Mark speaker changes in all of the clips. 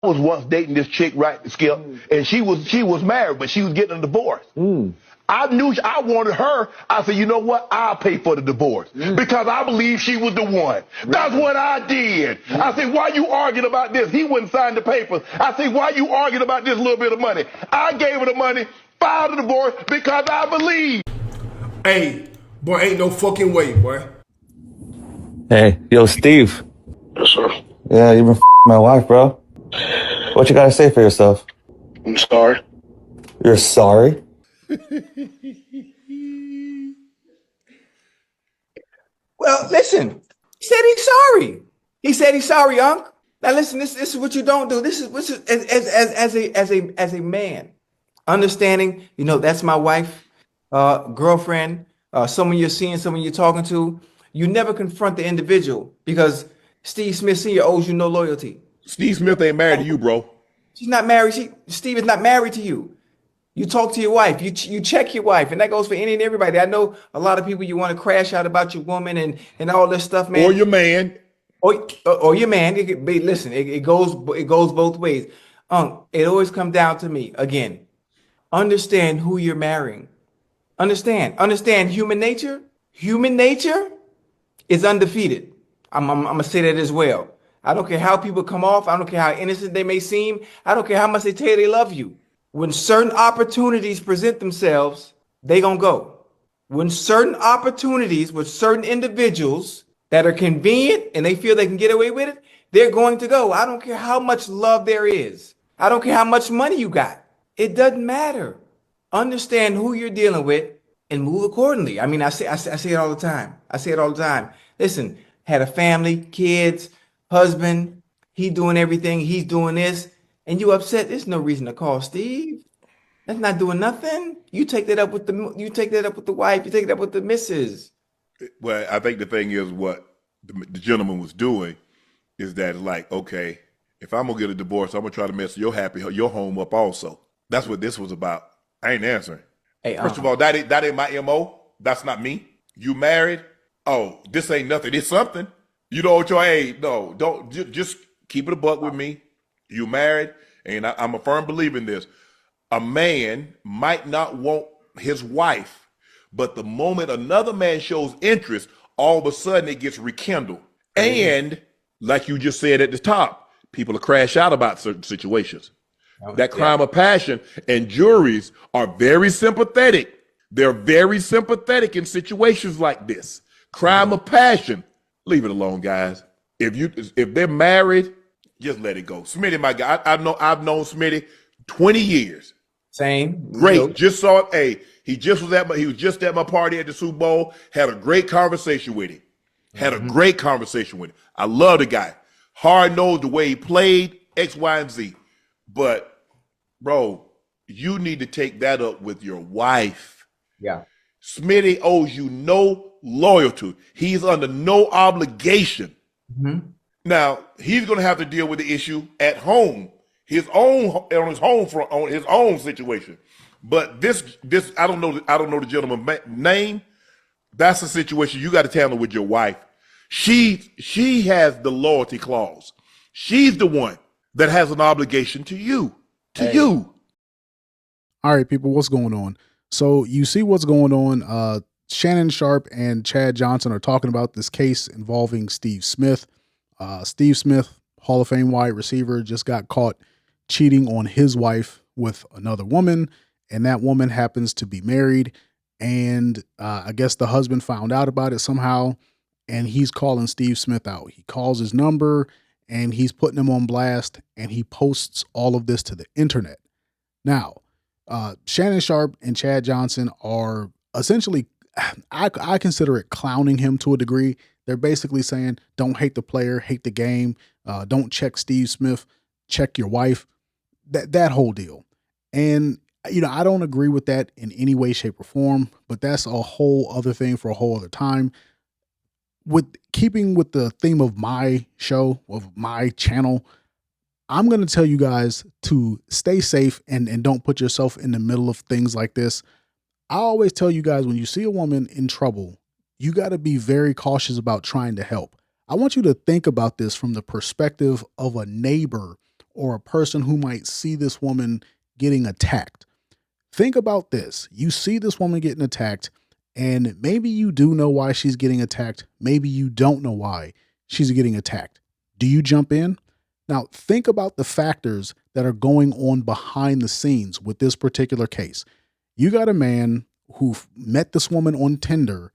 Speaker 1: I was once dating this chick, right, Skip, and she was married, but she was getting a divorce. I knew I wanted her. I said, you know what? I'll pay for the divorce because I believe she was the one. That's what I did. I said, why you arguing about this? He wouldn't sign the papers. I said, why you arguing about this little bit of money? I gave her the money, filed the divorce because I believe.
Speaker 2: Hey, boy, ain't no fucking way, boy.
Speaker 3: Hey, yo, Steve.
Speaker 4: Yes, sir.
Speaker 3: Yeah, you've been my wife, bro. What you gotta say for yourself?
Speaker 4: I'm sorry.
Speaker 3: You're sorry?
Speaker 5: Well, listen. He said he's sorry. He said he's sorry, Unc. Now listen, this is what you don't do. This is as a man, understanding. You know, that's my wife, girlfriend, someone you're seeing, someone you're talking to. You never confront the individual because Steve Smith Sr. owes you no loyalty.
Speaker 2: Steve Smith ain't married to you, bro.
Speaker 5: She's not married. Steve is not married to you. You talk to your wife. You check your wife, and that goes for any and everybody. I know a lot of people you want to crash out about your woman and all this stuff, man.
Speaker 2: Or your man.
Speaker 5: Or your man. Listen, it goes both ways. It always comes down to me again. Understand who you're marrying. Understand human nature. Human nature is undefeated. I'm gonna say that as well. I don't care how people come off. I don't care how innocent they may seem. I don't care how much they tell you they love you. When certain opportunities present themselves, they gonna go. When certain opportunities with certain individuals that are convenient and they feel they can get away with it, they're going to go. I don't care how much love there is. I don't care how much money you got. It doesn't matter. Understand who you're dealing with and move accordingly. I mean, I say it all the time. Listen, had a family, kids, husband, he doing everything, he's doing this, and you upset. There's no reason to call Steve. That's not doing nothing. You take that up with the wife, you take it up with the missus.
Speaker 2: Well, I think the thing is what the gentleman was doing is that like, okay, if I'm gonna get a divorce, I'm gonna try to mess your home up also. That's what this was about. I ain't answering.
Speaker 5: Hey,
Speaker 2: First of all, that ain't my MO. That's not me. You married? Oh, this ain't nothing. It's something. You know what your no, don't just keep it a buck with me. You married, and I'm a firm believer in this. A man might not want his wife, but the moment another man shows interest, all of a sudden it gets rekindled. And like you just said at the top, people will crash out about certain situations. That crime of passion, and juries are very sympathetic. They're very sympathetic in situations like this. Crime of passion. Leave it alone, guys. If they're married, just let it go. Smitty, my guy, I've known Smitty 20 years.
Speaker 5: Same.
Speaker 2: Great. You know. Just saw it. Hey, he was just at my party at the Super Bowl. Had a great conversation with him. I love the guy. Hard nosed the way he played, X, Y, and Z. But, bro, you need to take that up with your wife.
Speaker 5: Yeah.
Speaker 2: Smitty owes you no loyalty. He's under no obligation.
Speaker 5: Mm-hmm.
Speaker 2: Now, he's going to have to deal with the issue at home, on his own situation. But this I don't know the gentleman's name. That's a situation you got to handle with your wife. She has the loyalty clause. She's the one that has an obligation to you. You.
Speaker 6: All right, people, what's going on? So you see what's going on. Shannon Sharp and Chad Johnson are talking about this case involving Steve Smith. Steve Smith, Hall of Fame wide receiver, just got caught cheating on his wife with another woman, and that woman happens to be married. And I guess the husband found out about it somehow, and he's calling Steve Smith out. He calls his number, and he's putting him on blast, and he posts all of this to the internet. Now, Shannon Sharp and Chad Johnson are essentially, I consider it clowning him to a degree. They're basically saying, don't hate the player, hate the game. Don't check Steve Smith, check your wife. That whole deal. And, you know, I don't agree with that in any way, shape, or form, but that's a whole other thing for a whole other time. With keeping with the theme of my show, of my channel, I'm going to tell you guys to stay safe and don't put yourself in the middle of things like this. I always tell you guys, when you see a woman in trouble, you got to be very cautious about trying to help. I want you to think about this from the perspective of a neighbor or a person who might see this woman getting attacked. Think about this. You see this woman getting attacked, and maybe you do know why she's getting attacked. Maybe you don't know why she's getting attacked. Do you jump in? Now, think about the factors that are going on behind the scenes with this particular case. You got a man who met this woman on Tinder.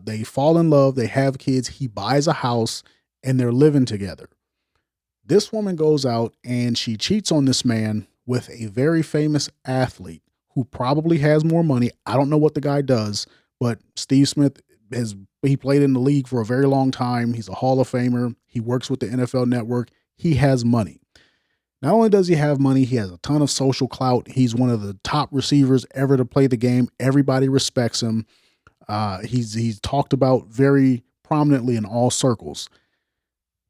Speaker 6: They fall in love. They have kids. He buys a house, and they're living together. This woman goes out and she cheats on this man with a very famous athlete who probably has more money. I don't know what the guy does, but Steve Smith he played in the league for a very long time. He's a Hall of Famer. He works with the NFL Network. He has money. Not only does he have money, he has a ton of social clout. He's one of the top receivers ever to play the game. Everybody respects him. He's talked about very prominently in all circles.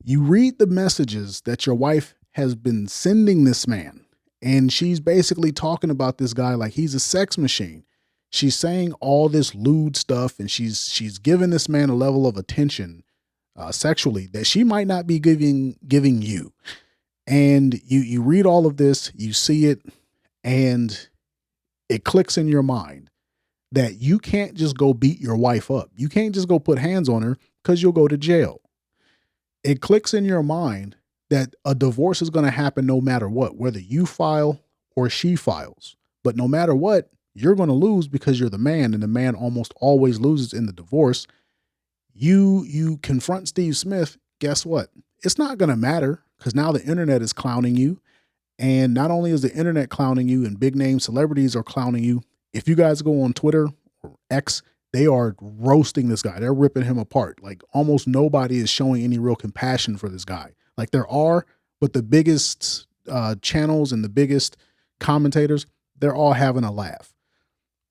Speaker 6: You read the messages that your wife has been sending this man, and she's basically talking about this guy like he's a sex machine. She's saying all this lewd stuff, and she's giving this man a level of attention sexually that she might not be giving you. And you read all of this, you see it, and it clicks in your mind that you can't just go beat your wife up. You can't just go put hands on her because you'll go to jail. It clicks in your mind that a divorce is going to happen no matter what, whether you file or she files. But no matter what, you're going to lose because you're the man, and the man almost always loses in the divorce. You confront Steve Smith, guess what? It's not going to matter because now the internet is clowning you. And not only is the internet clowning you and big name celebrities are clowning you, if you guys go on Twitter or X, they are roasting this guy. They're ripping him apart. Like almost nobody is showing any real compassion for this guy. Like there are, but the biggest channels and the biggest commentators, they're all having a laugh.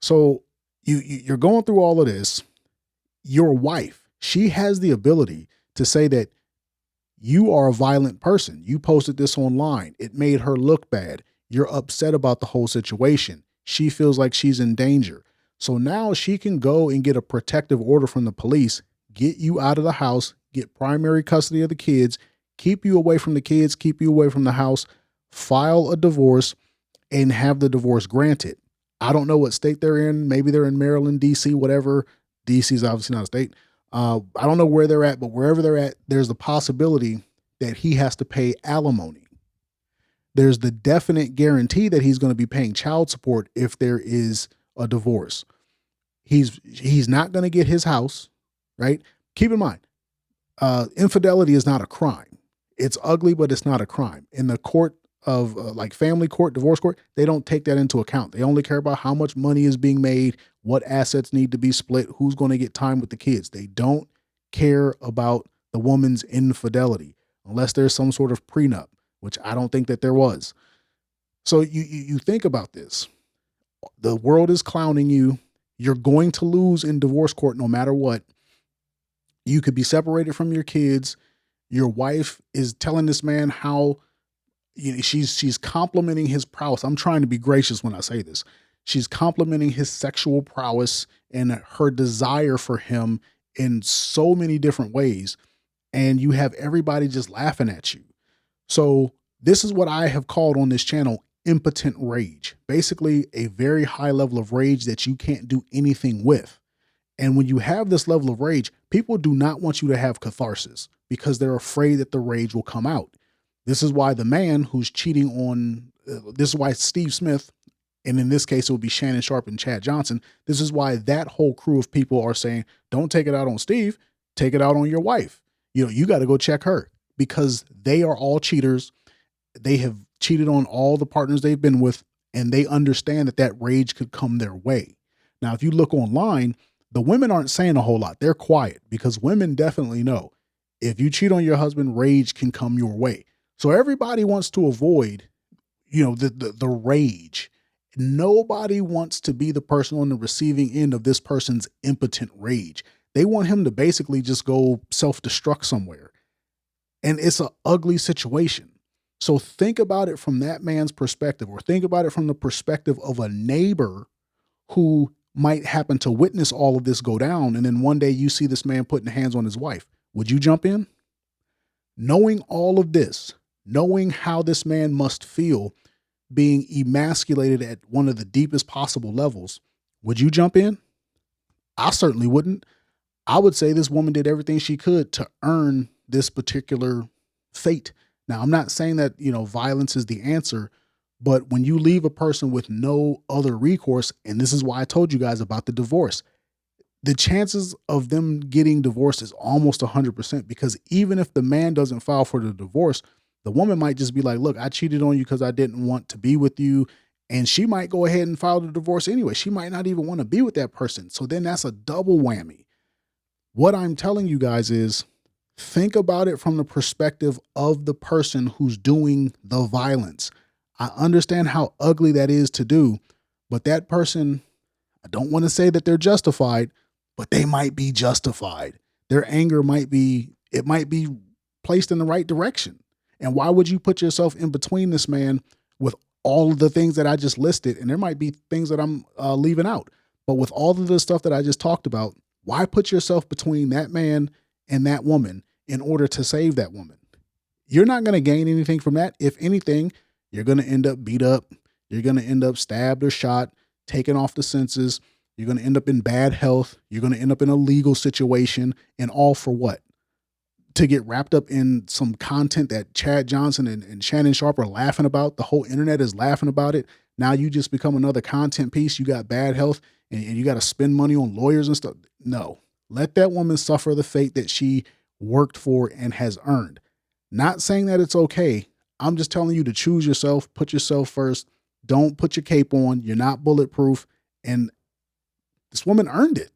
Speaker 6: So you're going through all of this. Your wife, she has the ability to say that you are a violent person. You posted this online. It made her look bad. You're upset about the whole situation. She feels like she's in danger. So now she can go and get a protective order from the police, get you out of the house, get primary custody of the kids, keep you away from the kids, keep you away from the house, file a divorce, and have the divorce granted. I don't know what state they're in. Maybe they're in Maryland, DC, whatever. DC is obviously not a state. I don't know where they're at, but wherever they're at, there's the possibility that he has to pay alimony. There's the definite guarantee that he's going to be paying child support if there is a divorce. He's not going to get his house, right? Keep in mind, infidelity is not a crime. It's ugly, but it's not a crime. In the court of like family court, divorce court, they don't take that into account. They only care about how much money is being made, what assets need to be split, who's going to get time with the kids. They don't care about the woman's infidelity unless there's some sort of prenup, which I don't think that there was. So you think about this. The world is clowning you. You're going to lose in divorce court no matter what. You could be separated from your kids. Your wife is telling this man how she's complimenting his prowess. I'm trying to be gracious when I say this. She's complimenting his sexual prowess and her desire for him in so many different ways. And you have everybody just laughing at you. So this is what I have called on this channel impotent rage. Basically a very high level of rage that you can't do anything with. And when you have this level of rage, people do not want you to have catharsis because they're afraid that the rage will come out. This is why the man who's cheating on, this is why Steve Smith, and in this case, it would be Shannon Sharpe and Chad Johnson. This is why that whole crew of people are saying, don't take it out on Steve, take it out on your wife. You got to go check her because they are all cheaters. They have cheated on all the partners they've been with, and they understand that that rage could come their way. Now, if you look online, the women aren't saying a whole lot. They're quiet because women definitely know if you cheat on your husband, rage can come your way. So everybody wants to avoid, the rage. Nobody wants to be the person on the receiving end of this person's impotent rage. They want him to basically just go self-destruct somewhere. And it's an ugly situation. So think about it from that man's perspective, or think about it from the perspective of a neighbor who might happen to witness all of this go down. And then one day you see this man putting hands on his wife. Would you jump in? Knowing all of this, knowing how this man must feel being emasculated at one of the deepest possible levels, would you jump in? I certainly wouldn't. I would say this woman did everything she could to earn this particular fate. Now, I'm not saying that, violence is the answer, but when you leave a person with no other recourse, and this is why I told you guys about the divorce, the chances of them getting divorced is almost 100%, because even if the man doesn't file for the divorce, the woman might just be like, look, I cheated on you because I didn't want to be with you. And she might go ahead and file the divorce anyway. She might not even want to be with that person. So then that's a double whammy. What I'm telling you guys is, think about it from the perspective of the person who's doing the violence. I understand how ugly that is to do, but that person, I don't want to say that they're justified, but they might be justified. Their anger might be placed in the right direction. And why would you put yourself in between this man with all of the things that I just listed? And there might be things that I'm leaving out, but with all of the stuff that I just talked about, why put yourself between that man and that woman in order to save that woman? You're not going to gain anything from that. If anything, you're going to end up beat up. You're going to end up stabbed or shot, taken off the senses. You're going to end up in bad health. You're going to end up in a legal situation, and all for what? To get wrapped up in some content that Chad Johnson and Shannon Sharp are laughing about. The whole internet is laughing about it. Now you just become another content piece. You got bad health and you got to spend money on lawyers and stuff. No, let that woman suffer the fate that she worked for and has earned. Not saying that it's okay. I'm just telling you to choose yourself, put yourself first. Don't put your cape on. You're not bulletproof. And this woman earned it.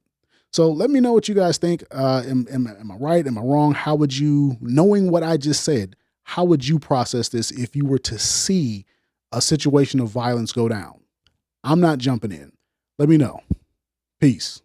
Speaker 6: So let me know what you guys think. Am I right? Am I wrong? How would you, knowing what I just said, how would you process this if you were to see a situation of violence go down? I'm not jumping in. Let me know. Peace.